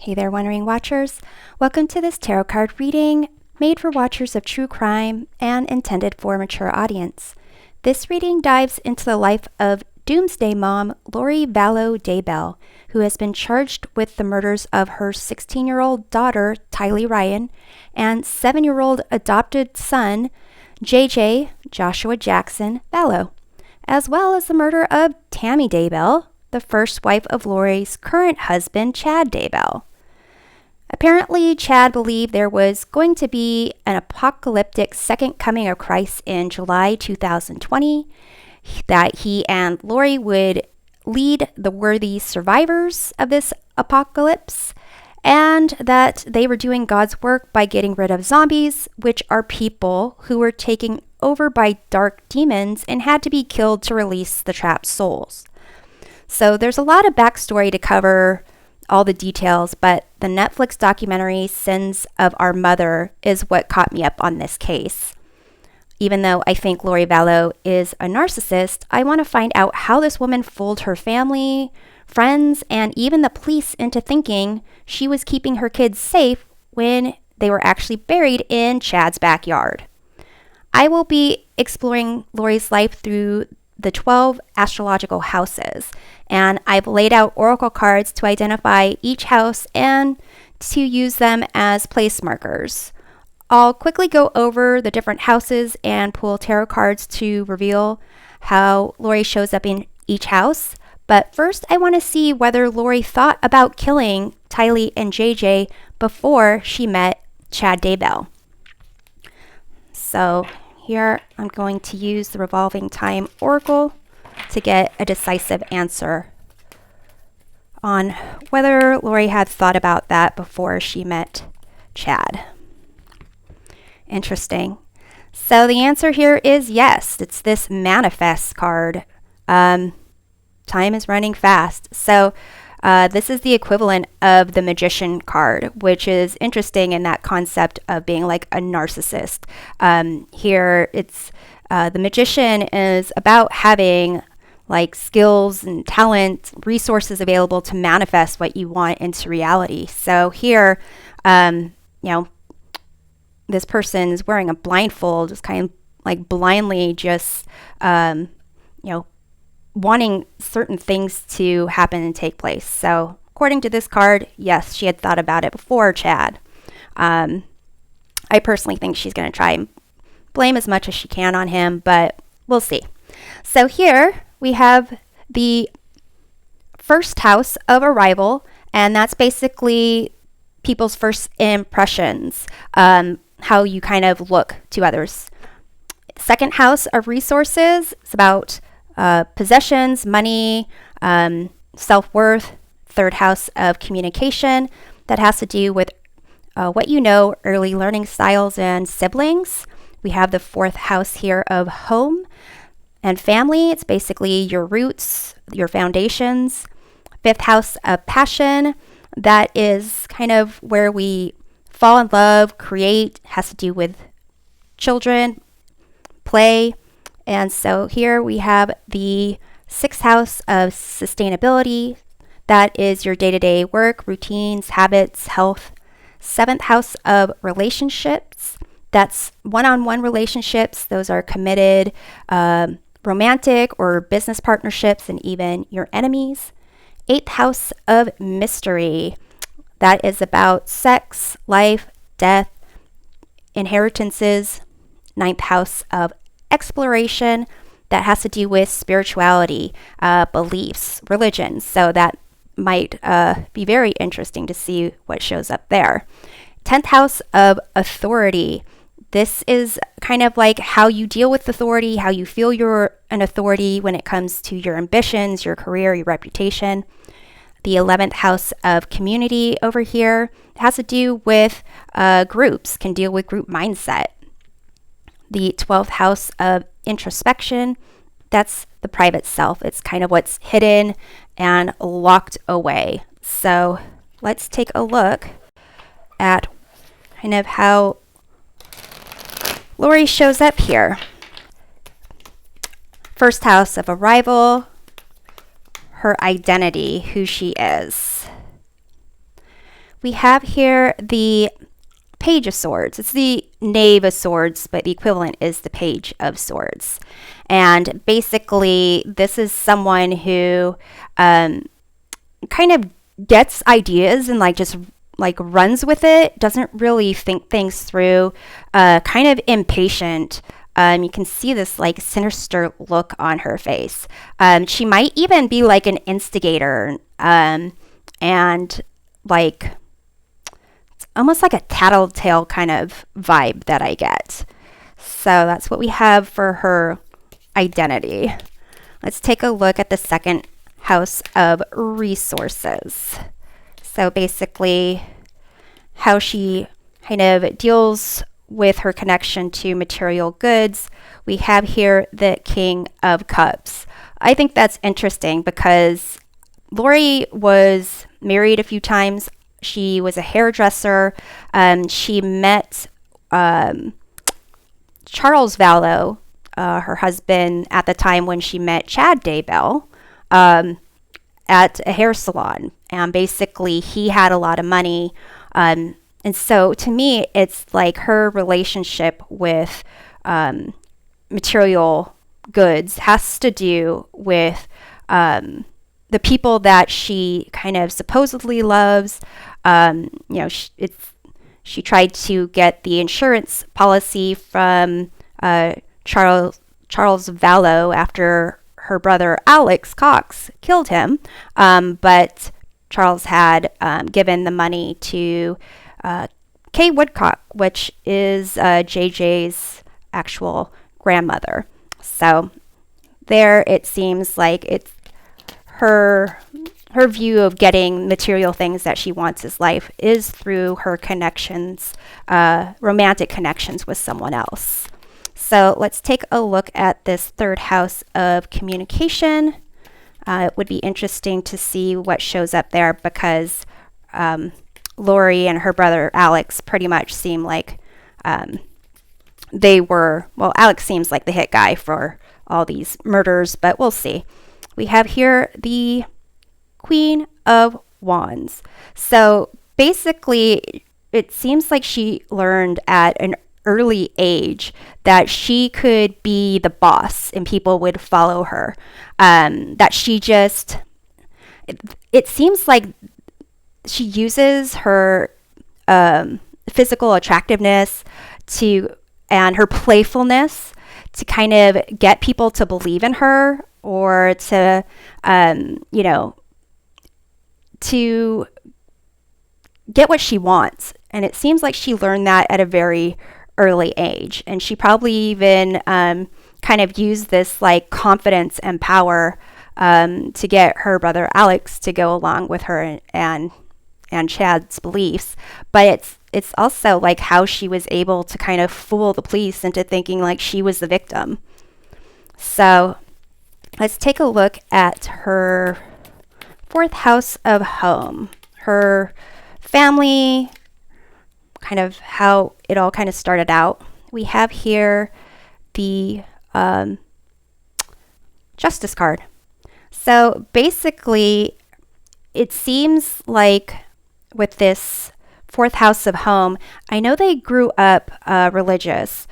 Hey there, Wondering Watchers. Welcome to this tarot card reading made for watchers of true crime and intended for a mature audience. This reading dives into the life of Doomsday mom Lori Vallow Daybell, who has been charged with the murders of her 16-year-old daughter, Tylee Ryan, and 7-year-old adopted son, Joshua Jaxson Vallow, as well as the murder of Tammy Daybell, the first wife of Lori's current husband, Chad Daybell. Apparently, Chad believed there was going to be an apocalyptic second coming of Christ in July 2020, that he and Lori would lead the worthy survivors of this apocalypse, and that they were doing God's work by getting rid of zombies, which are people who were taken over by dark demons and had to be killed to release the trapped souls. So there's a lot of backstory to cover all the details, but the Netflix documentary Sins of Our Mother is what caught me up on this case. Even though I think Lori Vallow is a narcissist, I want to find out how this woman fooled her family, friends, and even the police into thinking she was keeping her kids safe when they were actually buried in Chad's backyard. I will be exploring Lori's life through the 12 astrological houses, and I've laid out oracle cards to identify each house and to use them as place markers. I'll quickly go over the different houses and pull tarot cards to reveal how Lori shows up in each house, but first I want to see whether Lori thought about killing Tylee and JJ before she met Chad Daybell. So here I'm going to use the revolving time oracle to get a decisive answer on whether Lori had thought about that before she met Chad. Interesting. So the answer here is yes. It's this manifest card. Time is running fast. So this is the equivalent of the magician card, which is interesting in that concept of being like a narcissist. Here, it's the magician is about having like skills and talent, resources available to manifest what you want into reality. So here, this person is wearing a blindfold, just kind of like blindly just, wanting certain things to happen and take place. So according to this card, yes, she had thought about it before Chad. I personally think she's going to try and blame as much as she can on him, but we'll see. So here we have the first house of arrival, and that's basically people's first impressions, how you kind of look to others. Second house of resources, it's about possessions, money, self-worth. Third house of communication, that has to do with what you know, early learning styles, and siblings. We have the fourth house here of home and family. It's basically your roots, your foundations. Fifth house of passion, that is kind of where we fall in love, create, has to do with children, play. And so here we have the sixth house of sustainability. That is your day-to-day work, routines, habits, health. Seventh house of relationships. That's one-on-one relationships. Those are committed, romantic or business partnerships, and even your enemies. Eighth house of mystery. That is about sex, life, death, inheritances. Ninth house of exploration, that has to do with spirituality, beliefs, religions. So that might be very interesting to see what shows up there. 10th house of authority. This is kind of like how you deal with authority, how you feel you're an authority when it comes to your ambitions, your career, your reputation. The 11th house of community over here has to do with groups, can deal with group mindset. The 12th house of introspection, that's the private self. It's kind of what's hidden and locked away. So let's take a look at kind of how Lori shows up here. First house of arrival, her identity, who she is. We have here the Page of Swords. It's the Knave of Swords, but the equivalent is the Page of Swords. And basically, this is someone who kind of gets ideas and just runs with it, doesn't really think things through, kind of impatient. You can see this sinister look on her face. She might even be an instigator, and it's almost like a tattletale kind of vibe that I get. So that's what we have for her identity. Let's take a look at the second house of resources. So basically, how she kind of deals with her connection to material goods. We have here the King of Cups. I think that's interesting because Lori was married a few times. She was a hairdresser. She met Charles Vallow, her husband, at the time when she met Chad Daybell at a hair salon. And basically, he had a lot of money. And so to me, it's her relationship with material goods has to do with the people that she kind of supposedly loves. She tried to get the insurance policy from Charles Vallow after her brother Alex Cox killed him, but Charles had given the money to Kay Woodcock, which is JJ's actual grandmother. So there it seems like it's her view of getting material things that she wants in life is through her connections, romantic connections with someone else. So let's take a look at this third house of communication. It would be interesting to see what shows up there because Lori and her brother Alex pretty much seem like Alex seems like the hit guy for all these murders, but we'll see. We have here the Queen of Wands. So basically, it seems like she learned at an early age that she could be the boss and people would follow her. That she just, it seems like she uses her physical attractiveness and her playfulness to kind of get people to believe in her or to get what she wants. And it seems like she learned that at a very early age. And she probably even kind of used this confidence and power to get her brother Alex to go along with her and Chad's beliefs. But it's also how she was able to kind of fool the police into thinking she was the victim. So let's take a look at her fourth house of home, her family, kind of how it all kind of started out. We have here the Justice card. So basically, it seems like with this fourth house of home, I know they grew up religious.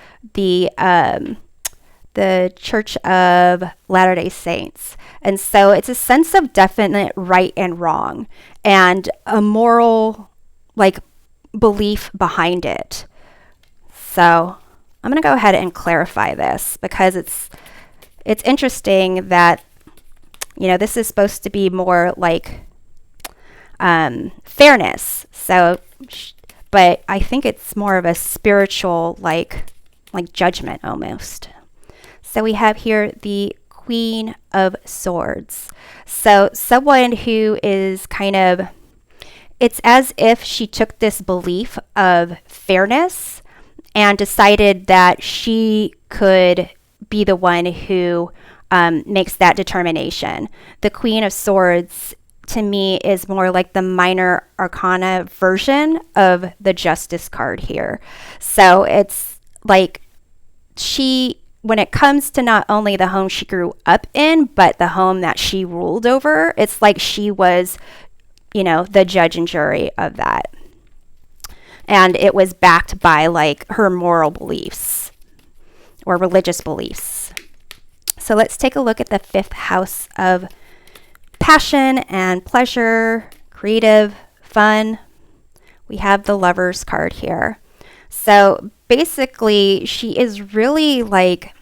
The Church of Latter-day Saints. And so it's a sense of definite right and wrong and a moral belief behind it. So I'm going to go ahead and clarify this because it's interesting that this is supposed to be more fairness. So but I think it's more of a spiritual judgment almost. So we have here the Queen of Swords. So someone who is it's as if she took this belief of fairness and decided that she could be the one who makes that determination. The Queen of Swords, to me, is more like the minor arcana version of the Justice card here. So it's when it comes to not only the home she grew up in, but the home that she ruled over, it's she was, the judge and jury of that. and it was backed by like her moral beliefs or religious beliefs. So let's take a look at the 5th house of passion and pleasure, creative, fun. We have the Lovers card here. So basically, she is really like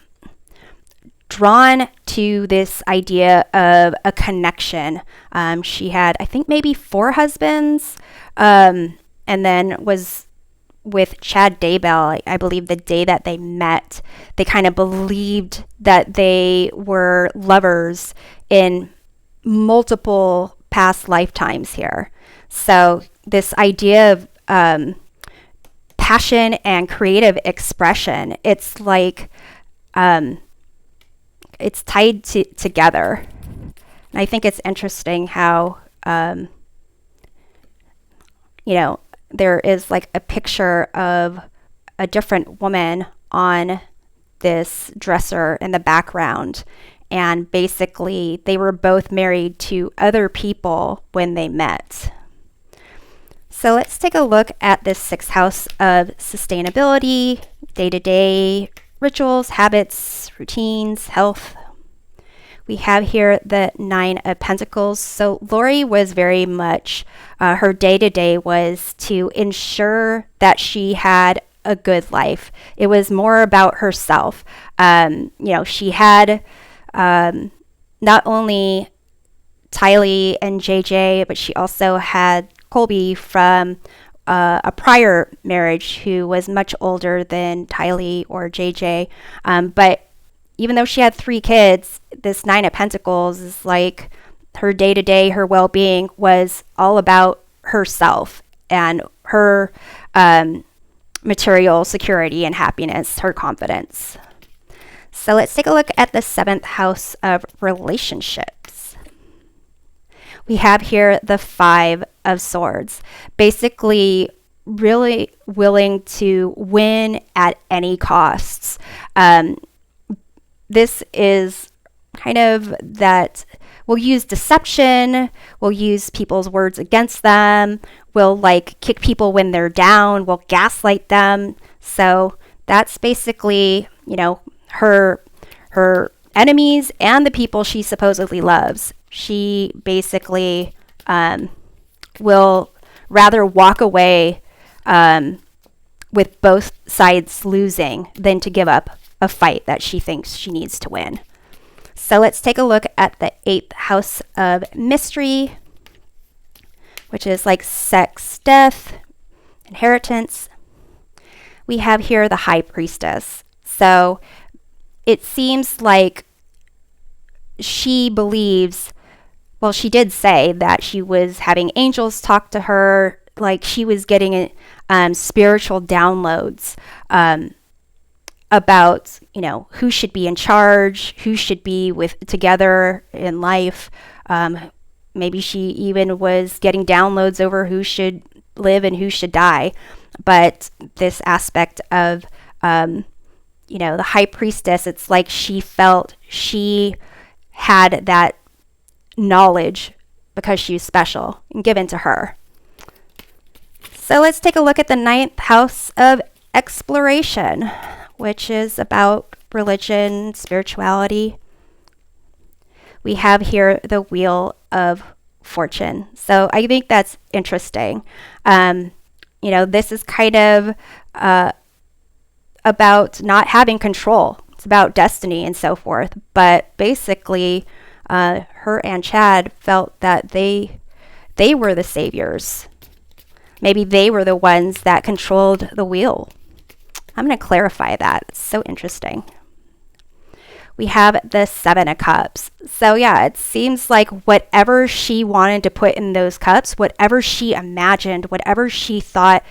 drawn to this idea of a connection. She had, I think, maybe 4 husbands, and then was with Chad Daybell. I believe the day that they met, they kind of believed that they were lovers in multiple past lifetimes here. So this idea of passion and creative expression, it's like it's tied together. And I think it's interesting how there is like a picture of a different woman on this dresser in the background, and basically they were both married to other people when they met. So let's take a look at this 6th house of sustainability, day-to-day rituals, habits, routines, health. We have here the 9 of Pentacles. So Lori was very much, her day-to-day was to ensure that she had a good life. It was more about herself. She had not only Tylee and JJ, but she also had Colby from a prior marriage who was much older than Tylee or JJ. But even though she had 3 kids, this 9 of Pentacles is like her day-to-day, her well-being was all about herself and her material security and happiness, her confidence. So let's take a look at the 7th house of relationships. We have here the 5 of Swords, basically really willing to win at any costs. This is kind of that we'll use deception, we'll use people's words against them, we'll like kick people when they're down, we'll gaslight them. So that's basically, her enemies and the people she supposedly loves. She basically will rather walk away with both sides losing than to give up a fight that she thinks she needs to win. So let's take a look at the 8th house of mystery, which is like sex, death, inheritance. We have here the High Priestess. So it seems like she believes, well, she did say that she was having angels talk to her, like she was getting spiritual downloads about, who should be in charge, who should be together in life. Maybe she even was getting downloads over who should live and who should die. But this aspect of, the High Priestess, it's like she felt she had that knowledge because she was special and given to her. So let's take a look at the 9th house of exploration, which is about religion, spirituality. We have here the Wheel of Fortune. So I think that's interesting. This is kind of about not having control. It's about destiny and so forth. But basically, her and Chad felt that they were the saviors. Maybe they were the ones that controlled the wheel. I'm going to clarify that. It's so interesting. We have the 7 of Cups. So yeah, it seems like whatever she wanted to put in those cups, whatever she imagined, whatever she thought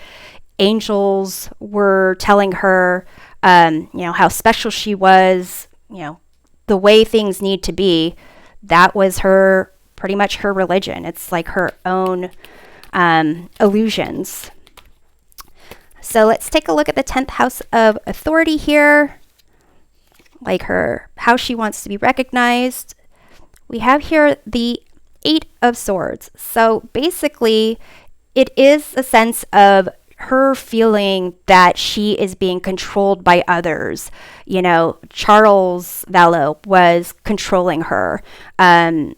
angels were telling her, how special she was, the way things need to be, that was pretty much her religion. It's like her own illusions. So let's take a look at the 10th house of authority here, like how she wants to be recognized. We have here the 8 of Swords. So basically, it is a sense of her feeling that she is being controlled by others. Charles Vallow was controlling her, and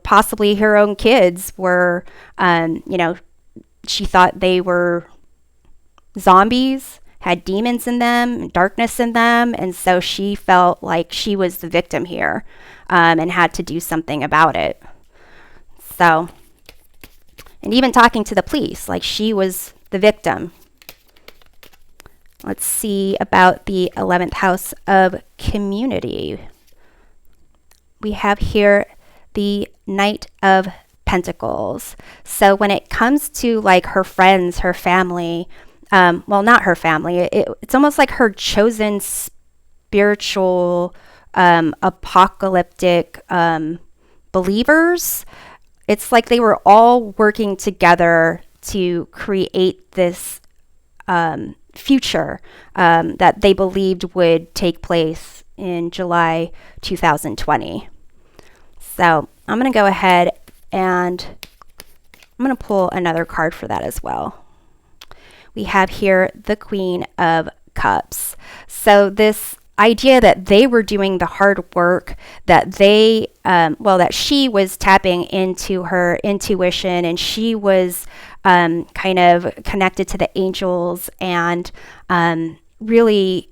possibly her own kids were, she thought they were zombies, had demons in them, darkness in them, and so she felt like she was the victim here, and had to do something about it. So, and even talking to the police, like she was the victim. Let's see about the 11th house of community. We have here the Knight of Pentacles. So when it comes to like her friends, her family, well, not her family, it's almost like her chosen spiritual, apocalyptic believers. It's like they were all working together to create this future that they believed would take place in July 2020. So I'm going to go ahead and I'm going to pull another card for that as well. We have here the Queen of Cups. So this idea that they were doing the hard work, that they, that she was tapping into her intuition, and she was kind of connected to the angels, and really,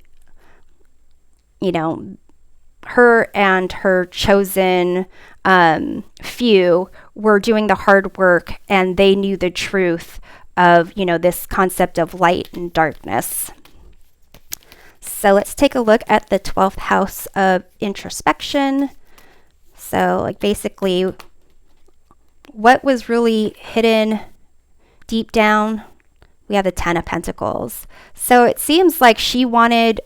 her and her chosen few were doing the hard work, and they knew the truth of, this concept of light and darkness. So let's take a look at the 12th house of introspection. So like basically what was really hidden deep down. We have the 10 of Pentacles. So it seems like she wanted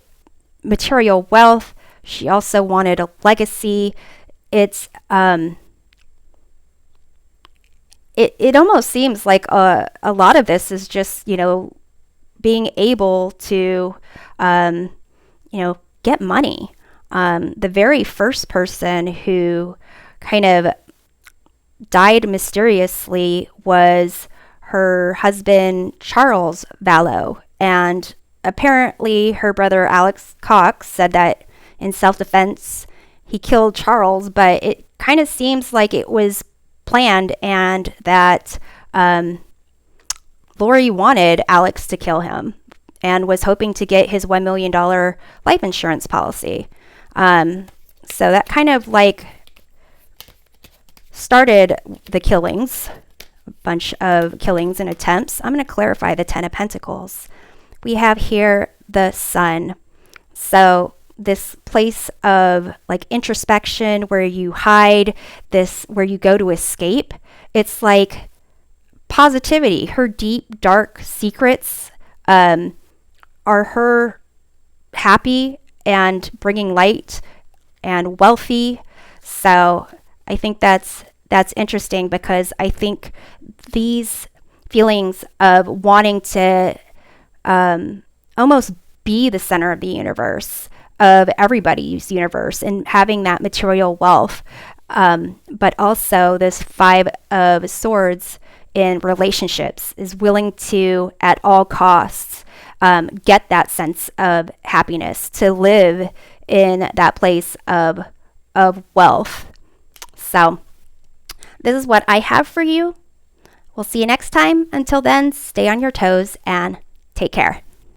material wealth. She also wanted a legacy. It's it almost seems like a lot of this is just, being able to, get money. The very first person who kind of died mysteriously was her husband, Charles Vallow. And apparently her brother, Alex Cox, said that in self-defense, he killed Charles, but it kind of seems like it was planned, and that Lori wanted Alex to kill him and was hoping to get his $1 million life insurance policy. So that kind of like started the killings, a bunch of killings and attempts. I'm going to clarify the 10 of Pentacles. We have here the Sun. So this place of like introspection where you hide, this where you go to escape. It's like positivity. Her deep, dark secrets are her happy and bringing light and wealthy. So I think that's interesting, because I think these feelings of wanting to almost be the center of the universe, of everybody's universe, and having that material wealth, but also this 5 of Swords in relationships, is willing to at all costs get that sense of happiness, to live in that place of wealth. So this is what I have for you. We'll see you next time. Until then, stay on your toes and take care.